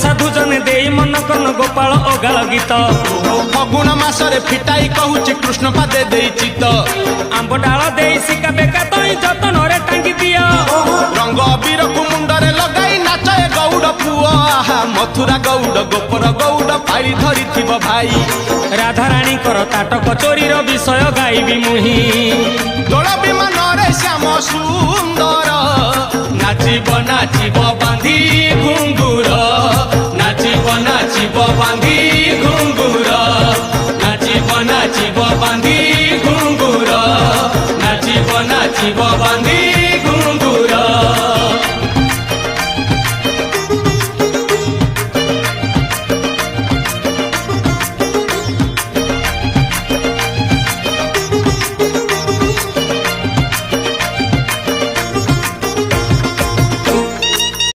साधु जने दे मन कन गोपाल अगाल गीत फगुण मासरे फिटाई कहूची कृष्ण पादे देई चित आंब डाल दे सिका बेका तई जतन रे टांगी दिया रंग अबीर को मुंडरे लगाई नाचे गौड़ पुआ मथुरा गौड़ गोपर गौड़ पारी धरी थिब भाई राधा रानी कर ताटक चोरी विषय गाइबी मुही दोल विमान रे श्याम सुंदर नाचिब नाचिब बांधी